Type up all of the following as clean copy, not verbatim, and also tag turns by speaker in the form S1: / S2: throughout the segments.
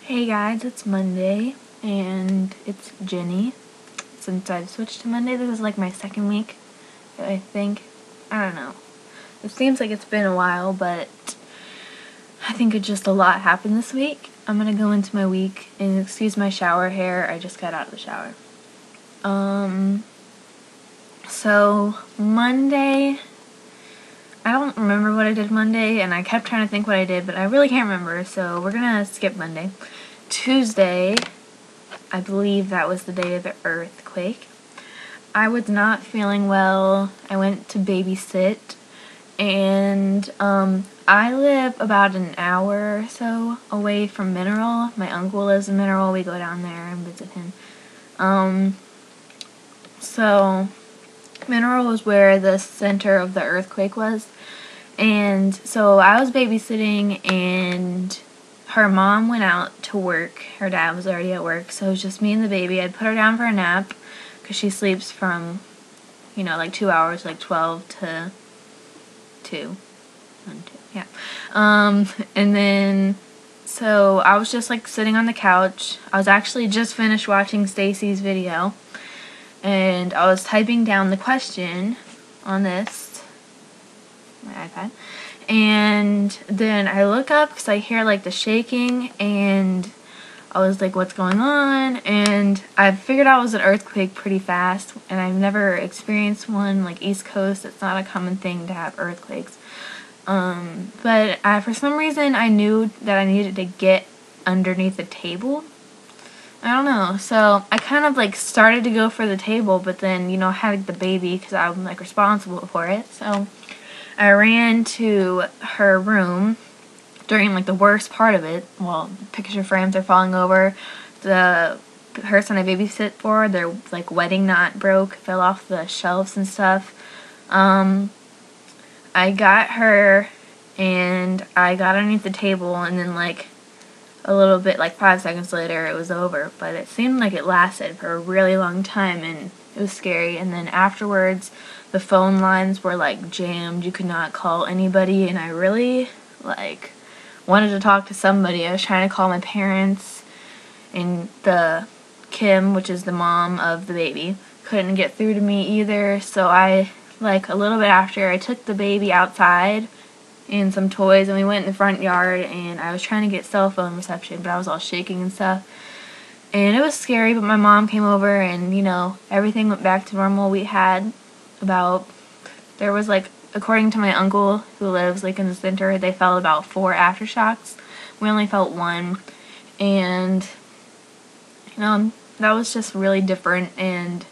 S1: Hey guys, it's Monday, and it's Jenny. Since I've switched to Monday, this is like my second week, I think. I don't know. It seems like it's been a while, but I think it just a lot happened this week. I'm gonna go into my week, and excuse my shower hair, I just got out of the shower. So Monday, I don't remember what I did Monday, and I kept trying to think what I did, but I really can't remember, so we're gonna skip Monday. Tuesday, I believe that was the day of the earthquake. I was not feeling well. I went to babysit, and I live about an hour or so away from Mineral. My uncle lives in Mineral. We go down there and visit him. So Mineral was where the center of the earthquake was. And so I was babysitting, and her mom went out to work. Her dad was already at work, so it was just me and the baby. I'd put her down for a nap because she sleeps from, like 2 hours, like 12 to 2. Yeah. And then, so I was just like sitting on the couch. I was actually just finished watching Stacy's video, and I was typing down the question on my iPad, and then I look up because I hear like the shaking, and I was like, what's going on? And I figured out it was an earthquake pretty fast, and I've never experienced one like East Coast. It's not a common thing to have earthquakes, but for some reason I knew that I needed to get underneath the table. I don't know, so I kind of like started to go for the table, but then I had the baby because I'm like responsible for it, so I ran to her room during like the worst part of it. Well, picture frames are falling over. The person I babysit for, their like wedding knot broke, fell off the shelves and stuff. I got her, and I got underneath the table, and then like a little bit, like 5 seconds later, it was over. But it seemed like it lasted for a really long time, and it was scary. And then afterwards, the phone lines were like jammed. You could not call anybody, and I really like wanted to talk to somebody. I was trying to call my parents, and the Kim, which is the mom of the baby, couldn't get through to me either. So I, like a little bit after, I took the baby outside and some toys, and we went in the front yard, and I was trying to get cell phone reception, but I was all shaking and stuff. And it was scary, but my mom came over, and, everything went back to normal. There was like, according to my uncle who lives like in the center, they felt about 4 aftershocks. We only felt 1. And, that was just really different, and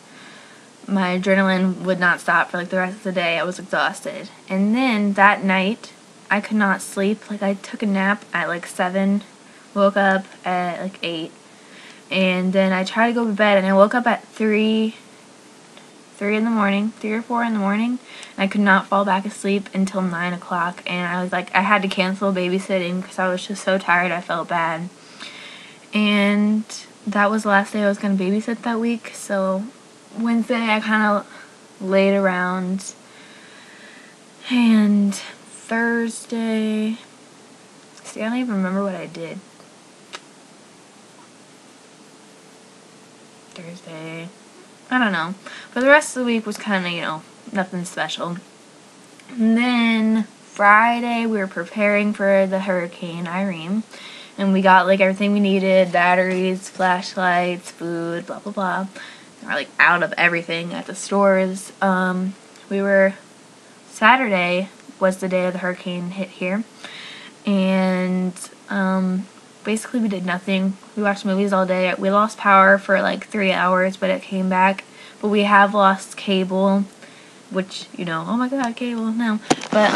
S1: my adrenaline would not stop for like the rest of the day. I was exhausted. And then that night, I could not sleep. Like, I took a nap at like 7, woke up at like 8, and then I tried to go to bed, and I woke up at 3 in the morning, 3 or 4 in the morning, and I could not fall back asleep until 9 o'clock, and I was like, I had to cancel babysitting because I was just so tired. I felt bad. And that was the last day I was going to babysit that week. So Wednesday I kind of laid around, and Thursday, I don't even remember what I did. Thursday, I don't know. But the rest of the week was kind of, nothing special. And then Friday, we were preparing for the Hurricane Irene, and we got like everything we needed: batteries, flashlights, food, blah blah blah. We were like out of everything at the stores. Saturday was the day of the hurricane hit here, and basically we did nothing. We watched movies all day. We lost power for like 3 hours, but it came back. But we have lost cable, which, oh my god, cable, no. But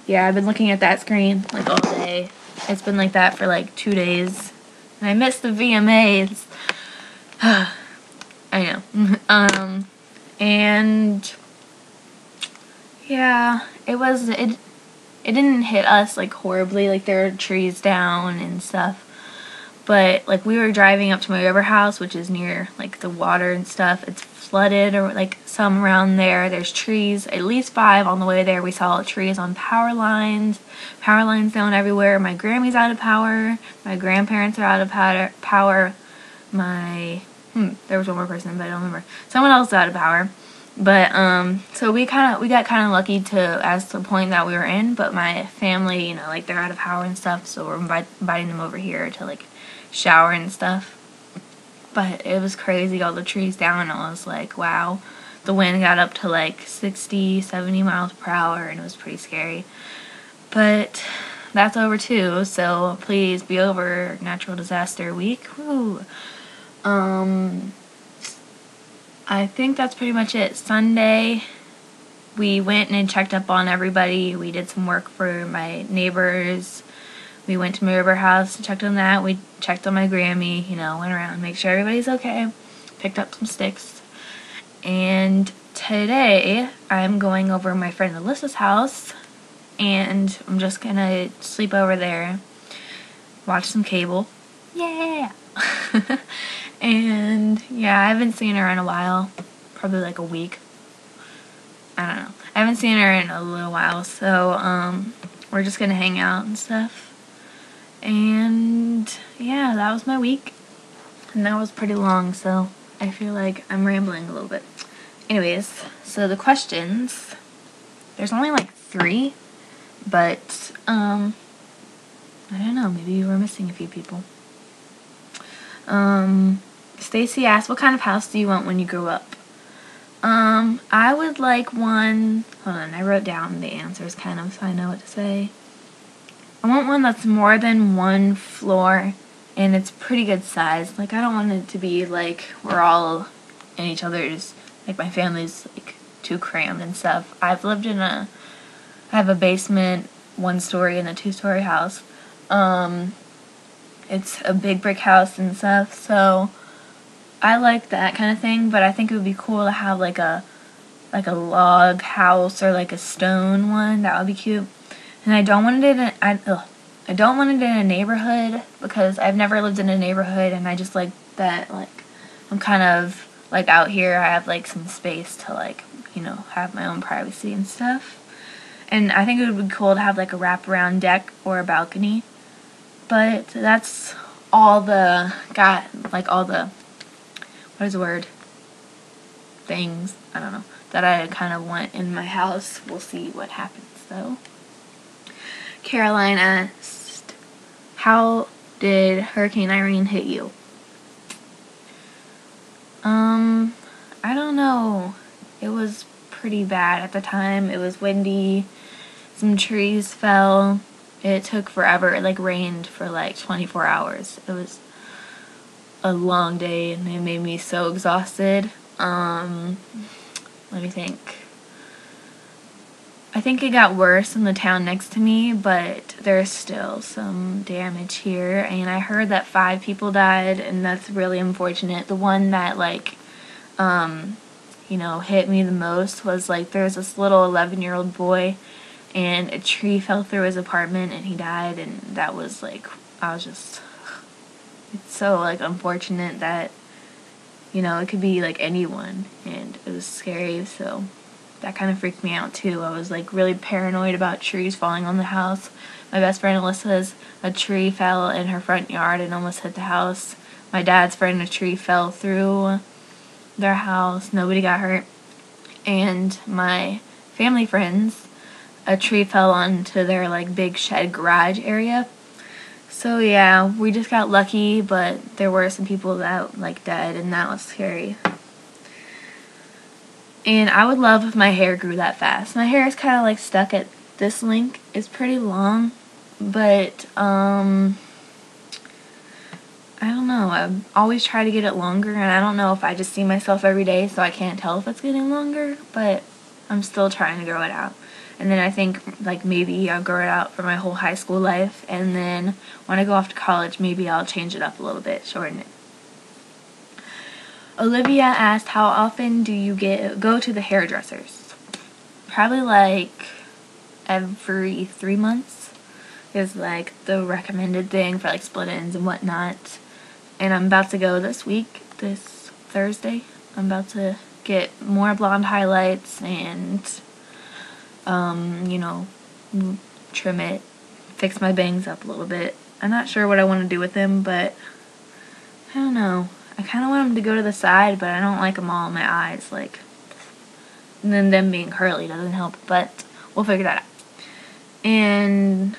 S1: yeah, I've been looking at that screen like all day. It's been like that for like 2 days, and I missed the VMAs. I know. And yeah, it didn't hit us like horribly. Like, there were trees down and stuff, But like we were driving up to my river house, which is near like the water and stuff. It's flooded or like some around there. There's trees, at least 5 on the way there. We saw trees on power lines down everywhere. My Grammy's out of power. My grandparents are out of power. There was one more person, but I don't remember. Someone else is out of power. But so we got kind of lucky to as the point that we were in. But my family, you know, like they're out of power and stuff, so we're inviting them over here to like shower and stuff. But it was crazy, all the trees down. I was like, wow. The wind got up to like 60, 70 miles per hour, and it was pretty scary. But that's over too, so please be over natural disaster week. Woo. I think that's pretty much it. Sunday, we went and checked up on everybody. We did some work for my neighbors. We went to my river house and checked on that. We checked on my Grammy, you know, went around, make sure everybody's okay. Picked up some sticks. And today, I'm going over my friend Alyssa's house, and I'm just gonna sleep over there, watch some cable. Yeah! And yeah, I haven't seen her in a while, probably like a week. I don't know. I haven't seen her in a little while, so we're just gonna hang out and stuff. And yeah, that was my week, and that was pretty long, so I feel like I'm rambling a little bit. Anyways, so the questions, there's only like 3, but I don't know, maybe you were missing a few people. Stacy asked, what kind of house do you want when you grow up? I would like one, hold on, I wrote down the answers kind of so I know what to say. I want one that's more than 1 floor, and it's pretty good size. Like, I don't want it to be like we're all in each other's, like my family's like too crammed and stuff. I have a basement, 1-story, and a 2-story house. It's a big brick house and stuff, so I like that kind of thing, but I think it would be cool to have like a log house or like a stone one. That would be cute. And I don't want it in a neighborhood, because I've never lived in a neighborhood, and I just like that, like I'm kind of like out here. I have like some space to like, you know, have my own privacy and stuff. And I think it would be cool to have like a wraparound deck or a balcony. But that's all the what is the word? Things, I don't know, that I kind of want in my house. We'll see what happens though. Caroline asked, how did Hurricane Irene hit you? I don't know. It was pretty bad at the time. It was windy. Some trees fell. It took forever. It like rained for like 24 hours. It was a long day, and it made me so exhausted. Let me think. I think it got worse in the town next to me, but there's still some damage here, and I heard that 5 people died, and that's really unfortunate. The one that like you know, hit me the most was like there's this little 11-year-old boy, and a tree fell through his apartment and he died, and that was like, it's so like unfortunate that, you know, it could be like anyone, and it was scary, so that kind of freaked me out too. I was like really paranoid about trees falling on the house. My best friend Alyssa's, a tree fell in her front yard and almost hit the house. My dad's friend, a tree fell through their house. Nobody got hurt. And my family friends, a tree fell onto their like big shed garage area. So yeah, we just got lucky, but there were some people that like died, and that was scary. And I would love if my hair grew that fast. My hair is kind of like stuck at this length. It's pretty long, but I don't know. I always try to get it longer, and I don't know if I just see myself every day, so I can't tell if it's getting longer, but I'm still trying to grow it out. And then I think like maybe I'll grow it out for my whole high school life, and then when I go off to college, maybe I'll change it up a little bit, shorten it. Olivia asked, how often do you go to the hairdressers? Probably like every 3 months is like the recommended thing for like split ends and whatnot. and I'm about to go this week, this Thursday. I'm about to get more blonde highlights and, trim it, fix my bangs up a little bit. I'm not sure what I want to do with them, but I don't know. I kind of want them to go to the side, but I don't like them all in my eyes, like, and then them being curly doesn't help, but we'll figure that out. And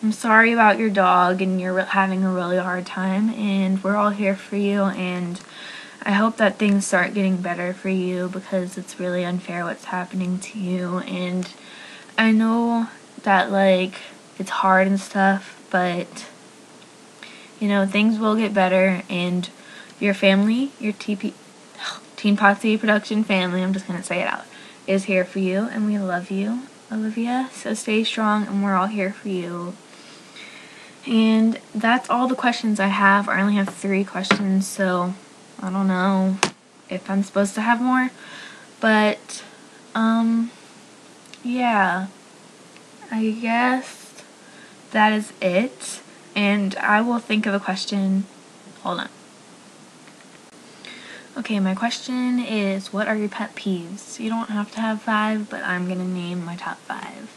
S1: I'm sorry about your dog, and you're having a really hard time, and we're all here for you, and I hope that things start getting better for you, because it's really unfair what's happening to you. And I know that, like, it's hard and stuff, but things will get better, and your family, your Teen Potsy production family, I'm just gonna say it out, is here for you, and we love you, Olivia. So stay strong, and we're all here for you. And that's all the questions I have. I only have 3 questions, so I don't know if I'm supposed to have more. But, yeah. I guess that is it. And I will think of a question. Hold on. Okay, my question is, what are your pet peeves? You don't have to have 5, but I'm gonna name my top 5.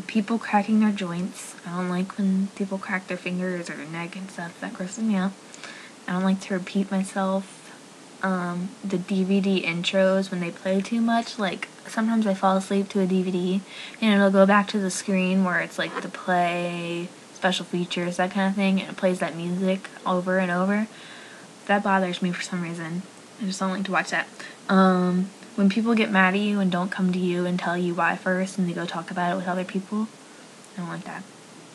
S1: People cracking their joints. I don't like when people crack their fingers or their neck and stuff. That grosses me out. I don't like to repeat myself. The DVD intros, when they play too much, like, sometimes I fall asleep to a DVD and it'll go back to the screen where it's like the play, special features, that kind of thing, and it plays that music over and over. That bothers me for some reason. I just don't like to watch that. When people get mad at you and don't come to you and tell you why first, and they go talk about it with other people, I don't like that.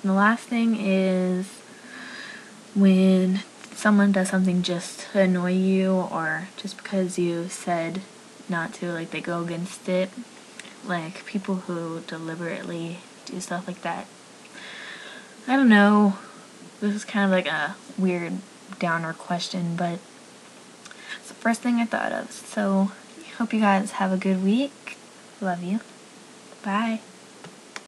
S1: And the last thing is when someone does something just to annoy you, or just because you said not to, like, they go against it. Like, people who deliberately do stuff like that. I don't know. This is kind of like a weird downer question, but it's the first thing I thought of. So, hope you guys have a good week. Love you. Bye.